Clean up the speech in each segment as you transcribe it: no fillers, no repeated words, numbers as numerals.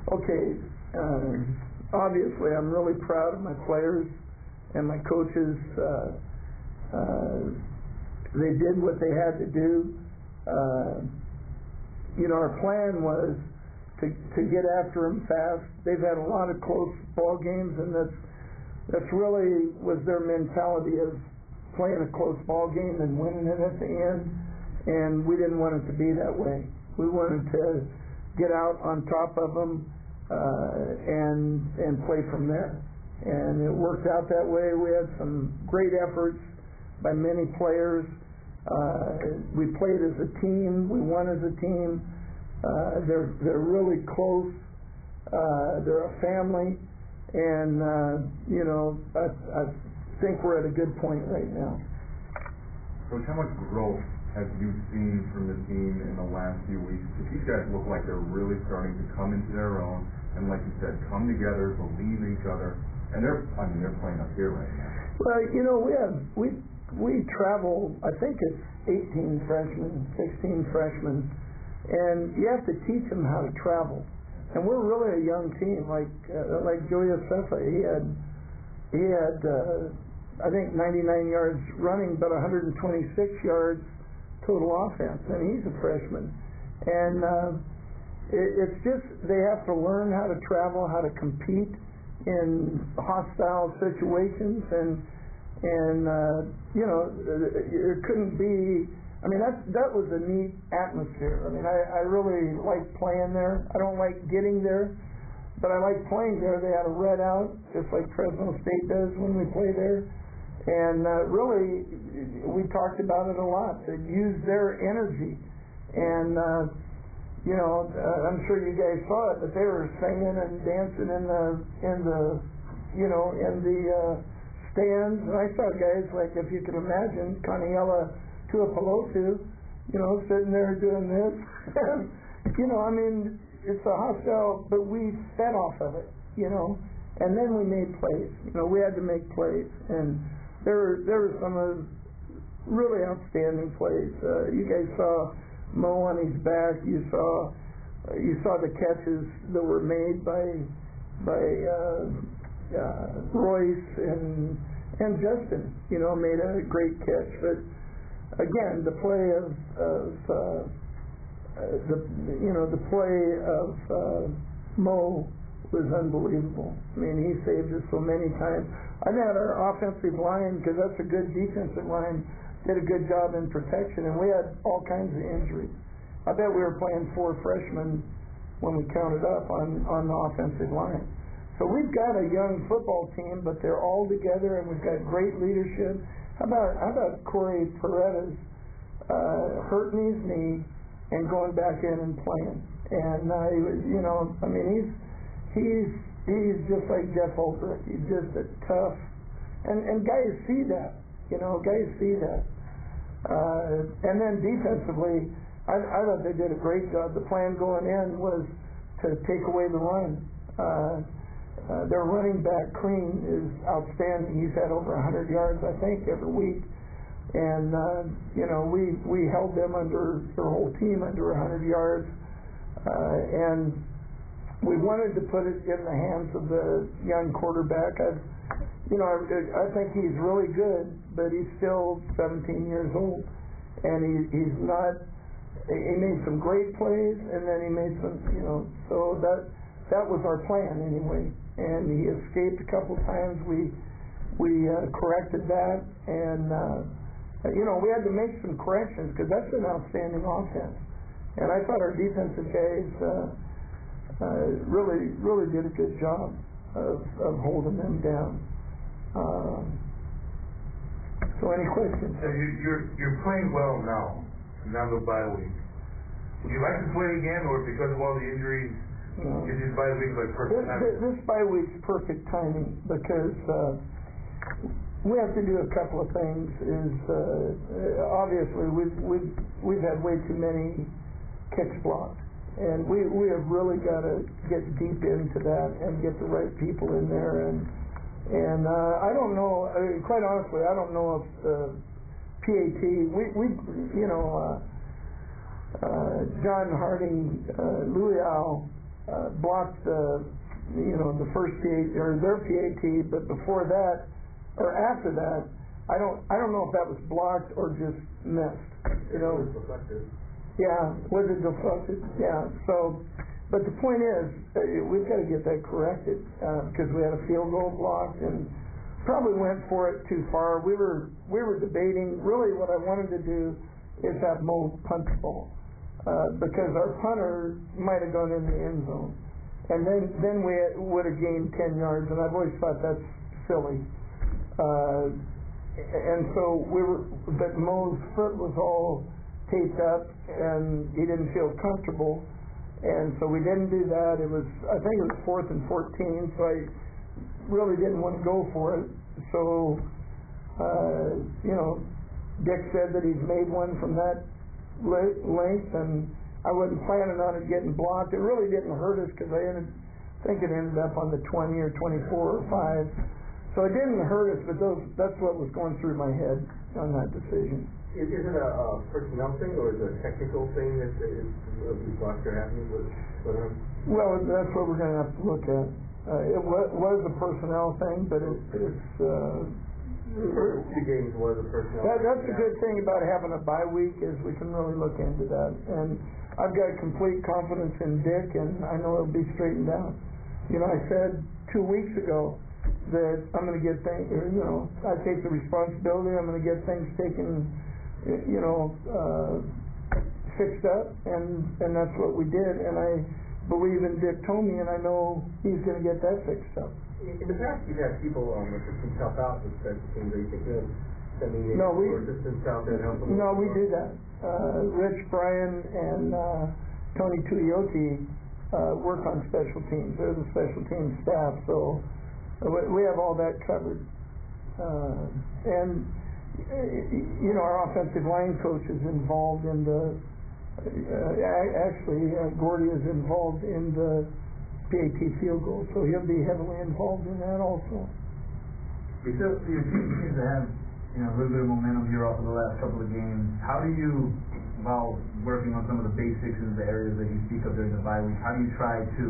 Okay, obviously I'm really proud of my players and my coaches. They did what they had to do. Our plan was to get after them fast. They've had a lot of close ball games, and that's really was their mentality of playing a close ball game and winning it at the end. And we didn't want it to be that way. We wanted to get out on top of them and play from there. And it worked out that way. We had some great efforts by many players. We played as a team. We won as a team. They're really close. They're a family, and I think we're at a good point right now. Coach, how much growth have you seen from the team in the last few weeks? These guys look like they're really starting to come into their own, and like you said, come together, believe in each other, and they're playing up here right now. Well, we travel. I think it's 18 freshmen, 16 freshmen. And you have to teach them how to travel. And we're really a young team. Like Joey Asefa, he had I think 99 yards running, but 126 yards total offense, and he's a freshman. And it's just they have to learn how to travel, how to compete in hostile situations, and it couldn't be. I mean, that was a neat atmosphere. I mean, I really like playing there. I don't like getting there, but I like playing there. They had a red out, just like Fresno State does when we play there. And really, we talked about it a lot, to use their energy. And, I'm sure you guys saw it, but they were singing and dancing in the stands. And I saw guys, like, if you can imagine, Caniella Tuipulotu, sitting there doing this. It's a hostile, but we fed off of it, and then we made plays. We had to make plays, and there were some really outstanding plays. You guys saw Mo on his back. You saw the catches that were made by Royce and Justin. Made a great catch, but. Again, the play of Mo was unbelievable. I mean, he saved us so many times. I thought our offensive line, because that's a good defensive line, did a good job in protection, and we had all kinds of injuries. I bet we were playing 4 freshmen when we counted up on the offensive line. So we've got a young football team, but they're all together, and we've got great leadership. How about Corey Paredes hurting his knee and going back in and playing? And he's just like Jeff Ulbrich. He's just a tough, and guys see that. Guys see that. And then defensively, I thought they did a great job. The plan going in was to take away the run. Their running back, Crean, is outstanding. He's had over 100 yards, I think, every week. And, we held them their whole team under 100 yards. And we wanted to put it in the hands of the young quarterback. I think he's really good, but he's still 17 years old. And he's not, he made some great plays, and then he made some, so that was our plan anyway. And he escaped a couple times. We corrected that, and we had to make some corrections because that's an outstanding offense. And I thought our defensive guys really did a good job of holding them down. So any questions? You're playing well now the bye week. Would you like to play again, or because of all the injuries? Is this bye week like perfect timing? This bye week's perfect timing because we have to do a couple of things. Obviously we've had way too many kicks blocked, and we have really got to get deep into that and get the right people in there. And I don't know. Quite honestly, I don't know if PAT. John Harding, Louis Al, blocked the first PAT or their PAT, but before that or after that, I don't know if that was blocked or just missed. It was deflected. Yeah, was it deflected? Yeah. So, but the point is, we've got to get that corrected because we had a field goal blocked and probably went for it too far. We were debating. Really, what I wanted to do is have Mo punt the ball because our punter might have gone in the end zone, and then we would have gained 10 yards. And I've always thought that's silly. And so but Mo's foot was all taped up, and he didn't feel comfortable, and so we didn't do that. I think it was 4th and 14, so I really didn't want to go for it. So, Dick said that he's made one from that length, and I wasn't planning on it getting blocked. It really didn't hurt us because I think it ended up on the 20 or 24 or 5. So it didn't hurt us, but that's what was going through my head on that decision. Is it a personnel thing or is it a technical thing that these blocks are happening with him? Well, that's what we're going to have to look at. It was a personnel thing, but it's... Two games was a personnel thing. That's the good thing about having a bye week is we can really look into that. And I've got complete confidence in Dick, and I know it'll be straightened out. I said 2 weeks ago that I'm going to get things, I take the responsibility, I'm going to get things taken, fixed up, and that's what we did, and I believe in Dick Tomey, and I know he's going to get that fixed up. In the past, you've had people assistants help out with special teams. Are you thinking of sending assistants out there to help them? No, we do that. Rich, Brian, and Tony Tuioti work on special teams. They're the special teams staff, so we have all that covered. And our offensive line coach is involved in Gordy is involved in the PAT field goal, so he'll be heavily involved in that also. You seem to have a little bit of momentum here off of the last couple of games. How do you, while working on some of the basics and the areas that you speak of during the bye week, how do you try to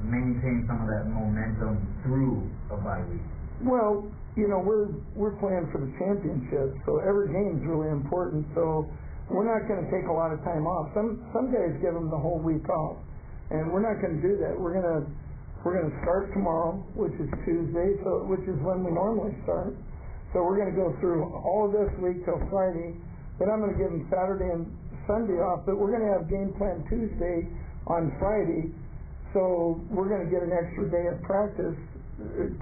maintain some of that momentum through a bye week? Well, we're playing for the championship, so every game's really important. So we're not going to take a lot of time off. Some guys give them the whole week off, and we're not going to do that. We're going to start tomorrow, which is Tuesday, which is when we normally start. So we're going to go through all of this week till Friday. Then I'm going to give them Saturday and Sunday off, but we're going to have game plan Tuesday on Friday. So we're going to get an extra day of practice,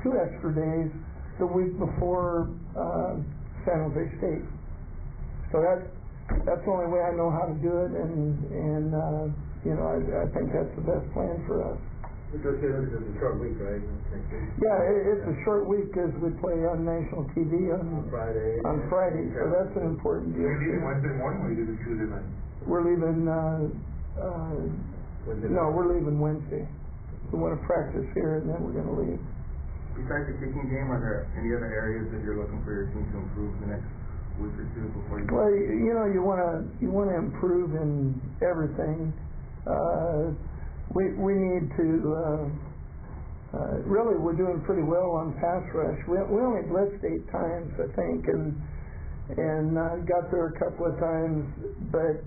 2 extra days the week before San Jose State. So that's the only way I know how to do it, and I think that's the best plan for us. It's a short week, right? Yeah, it's a short week because we play on national TV on Friday. So that's an important deal. Are you leaving Wednesday morning or are you leaving Tuesday night? We're leaving. We're leaving Wednesday. We want to practice here, and then we're going to leave. Besides the kicking game, are there any other areas that you're looking for your team to improve the next week or two before you? Well, you want to improve in everything. We need to. Really, we're doing pretty well on pass rush. We only blitzed 8 times, I think, and got there a couple of times, but.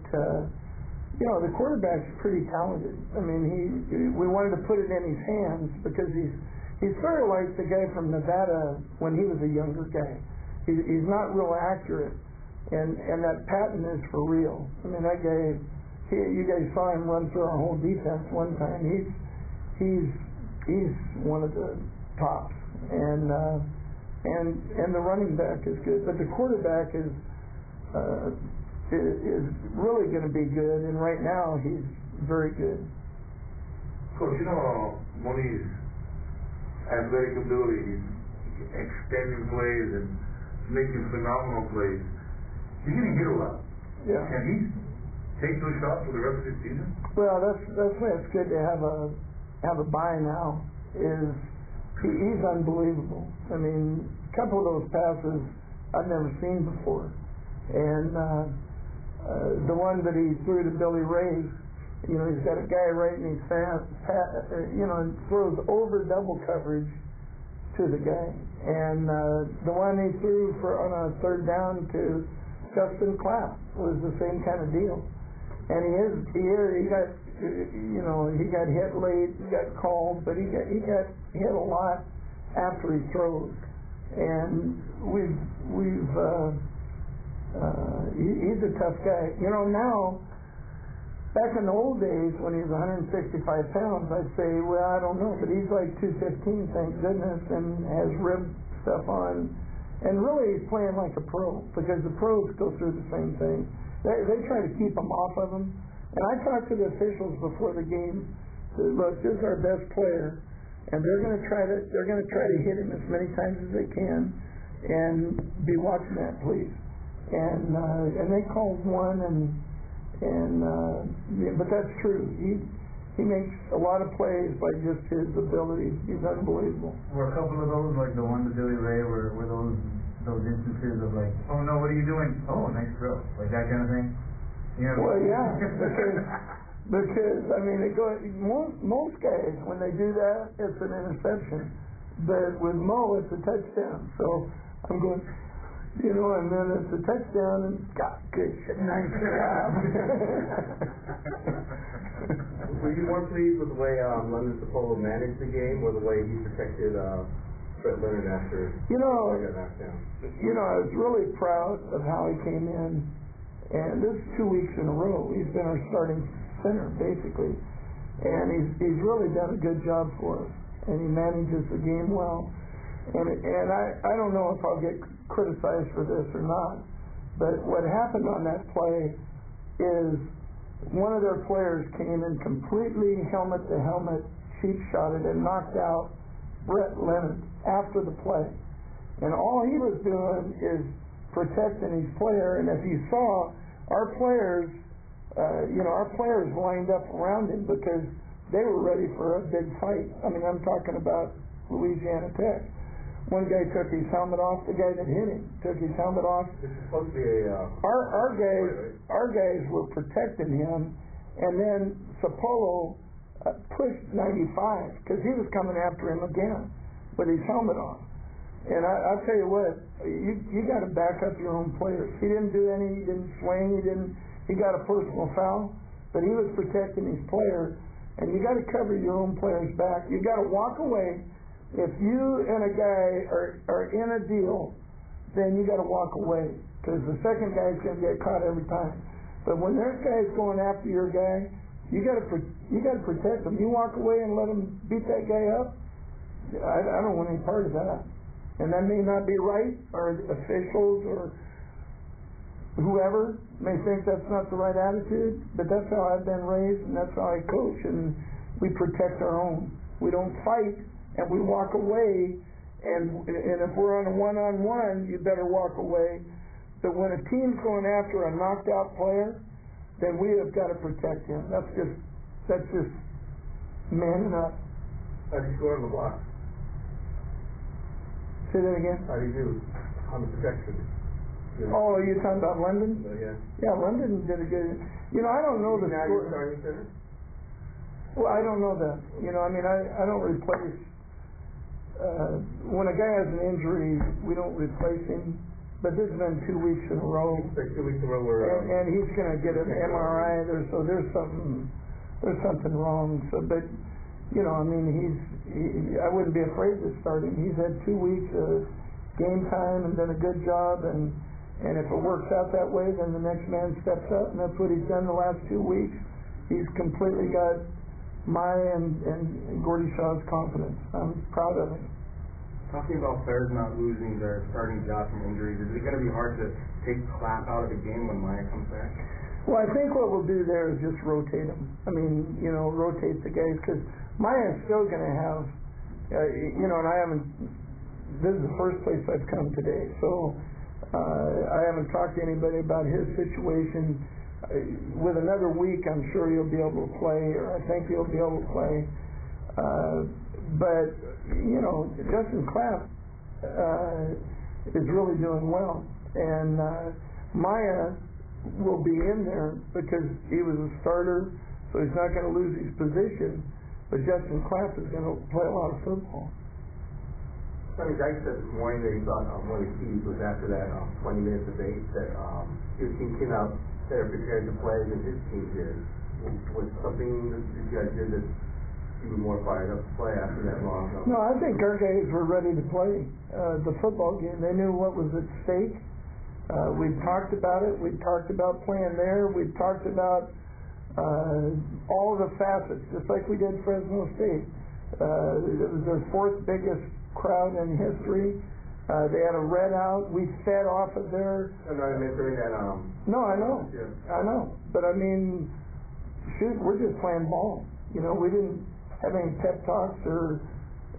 The quarterback's pretty talented. I mean, we wanted to put it in his hands because he's sort of like the guy from Nevada when he was a younger guy. He's not real accurate, and that Patton is for real. I mean, that guy. You guys saw him run through our whole defense one time. He's one of the tops, and the running back is good, but the quarterback is really going to be good, and right now he's very good. Coach, Moni's athletic ability, extending plays and making phenomenal plays. He's getting hit a lot. Yeah. Can he take those shots for the rest of the season? Well, that's why it's good to have a bye now. He's unbelievable. I mean, a couple of those passes I've never seen before, and the one that he threw to Billy Ray You know, he's got a guy right in his and throws over double coverage to the guy. And the one he threw on a third down to Justin Clapp was the same kind of deal. And he got hit late, he got called, but he got hit a lot after he throws. And he's a tough guy. You know, now, back in the old days when he was 165 pounds, I'd say, well, I don't know, but he's like 215, thank goodness, and has rib stuff on. And really he's playing like a pro, because the pros go through the same thing. They try to keep him off of him. And I talked to the officials before the game, said, look, this is our best player, and they're going to try to hit him as many times as they can, and be watching that, please. And they called one, but that's true. He makes a lot of plays by just his ability. He's unbelievable. Were a couple of those, like the one to Billy Ray, were those instances of like, oh no, what are you doing? Oh, nice throw, like that kind of thing? You know? Well, yeah, because I mean, most guys, when they do that, it's an interception. But with Mo, it's a touchdown. So I'm going, you know, and then it's a touchdown, and God, good shit, nice job. Were you more pleased with the way London Sapolo managed the game, or the way he protected Brett Leonard after he got knocked down? You know, I was really proud of how he came in, and this is 2 weeks in a row. He's been our starting center, basically, and he's really done a good job for us, and he manages the game well. And I don't know if I'll get criticized for this or not, but what happened on that play is one of their players came in completely helmet to helmet, cheap shotted, and knocked out Brett Leonard after the play. And all he was doing is protecting his player. And if you saw, our players lined up around him because they were ready for a big fight. I mean, I'm talking about Louisiana Tech. One guy took his helmet off. The guy that hit him took his helmet off. This is supposed to be a our guys were protecting him, and then Sapolo pushed 95 because he was coming after him again with his helmet on. And I'll tell you what, you got to back up your own players. He didn't do any. He didn't swing. He got a personal foul, but he was protecting his player. And you got to cover your own players' back. You got to walk away. If you and a guy are in a deal, then you got to walk away because the second guy's going to get caught every time. But when that guy's going after your guy, you got to protect him. You walk away and let him beat that guy up. I don't want any part of that. And that may not be right, or officials or whoever may think that's not the right attitude. But that's how I've been raised, and that's how I coach. And we protect our own. We don't fight. And we walk away, and if we're on a one-on-one, you better walk away. But when a team's going after a knocked-out player, then we have got to protect him. That's just manning up. How do you score on the block? Say that again? How do you do on the protection? Oh, are you talking about London? Yeah. Yeah, London did a good. You know, I don't know the now score. You're starting center? Well, I don't know that. You know, I mean, I don't replace. When a guy has an injury, we don't replace him. But this has been 2 weeks in a row. Like 2 weeks in a row where and he's going to get an MRI. There's something wrong. So, but you know, I mean, I wouldn't be afraid to start him. He's had 2 weeks of game time and done a good job. And if it works out that way, then the next man steps up, and that's what he's done the last 2 weeks. He's completely got my and Gordy Shaw's confidence. I'm proud of him. Talking about players not losing their starting jobs from injuries, is it going to be hard to take Clapp out of the game when Maya comes back? Well, I think what we'll do there is just rotate them. I mean, you know, rotate the guys, because Maya's still going to have, you know, and I haven't, this is the first place I've come today, so I haven't talked to anybody about his situation. With another week, I'm sure he'll be able to play, or I think he'll be able to play. But, you know, Justin Clapp is really doing well. And Maya will be in there because he was a starter so he's not going to lose his position. But Justin Clapp is going to play a lot of football. Sonny Dyke said this morning that he thought one of the keys was after that 20-minute debate that his team came out better prepared to play than his team did. Was something that you guys did that you were more fired up to play after that long? No, I think our guys were ready to play the football game. They knew what was at stake. We'd talked about it. We'd talked about playing there. We'd talked about all the facets, just like we did Fresno State. It was their fourth biggest crowd in history. They had a red out. We fed off of their... I'm not mentioning that... No, I know. Yeah. I know. But, I mean, shoot, we're just playing ball. You know, we didn't have any pep talks or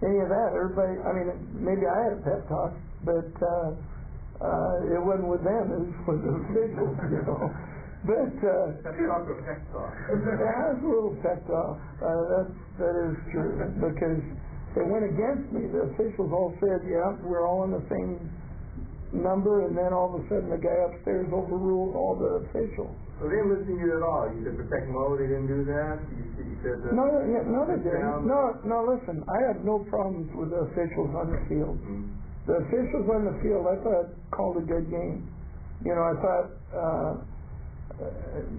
any of that. Everybody, I mean, maybe I had a pep talk, but it wasn't with them. It was with the officials, you know. But pep talk or pep talk? Yeah, it was a little pep talk. That is true, because they went against me. The officials all said, yeah, we're all in the same number, and then all of a sudden the guy upstairs overruled all the officials. So they didn't listen to you at all. You said protect Mo, they didn't do that? You said that... No, they didn't. No, listen, I have no problems with the officials on the field. Mm-hmm. The officials on the field, I thought, called a good game. You know, I thought,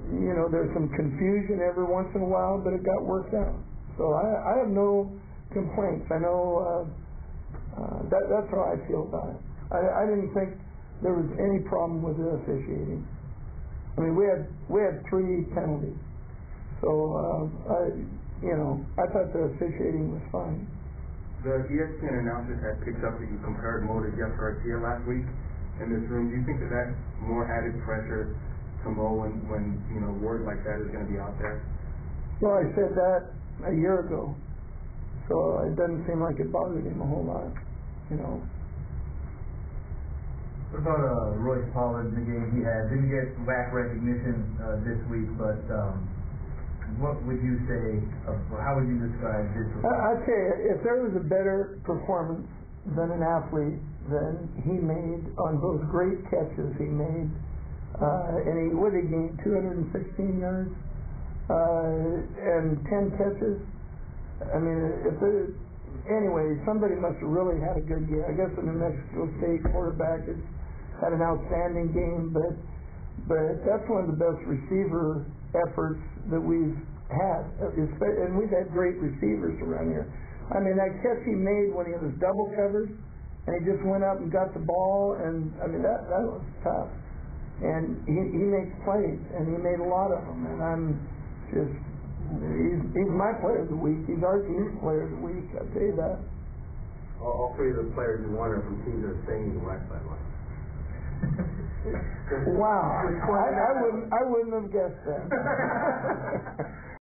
you know, there's some confusion every once in a while, but it got worked out. So I have no complaints. I know that's how I feel about it. I didn't think there was any problem with the officiating. I mean, we had 3 penalties, so I thought the officiating was fine. The ESPN announcers had picked up that you compared Mo to Jeff Garcia last week in this room. Do you think that that's more added pressure to Mo when you know word like that is going to be out there? Well, I said that a year ago, so it doesn't seem like it bothered him a whole lot, you know. What about Royce Pollard, the game he had? Didn't get WAC recognition this week, but what would you say, or how would you describe his performance? I'd say if there was a better performance than an athlete than he made on those great catches he made, and he gained 216 yards and 10 catches. I mean, anyway, somebody must have really had a good game. I guess the New Mexico State quarterback had an outstanding game, but that's one of the best receiver efforts that we've had, and we've had great receivers around here. I mean, that catch he made when he was double covered, and he just went up and got the ball, and I mean that was tough. And he makes plays, and he made a lot of them, and I'm just. He's my player of the week. He's our team's player of the week. I'll tell you that. All 3 of the players you won are from teams that are staying in the West sideline. Wow! I wouldn't have guessed that.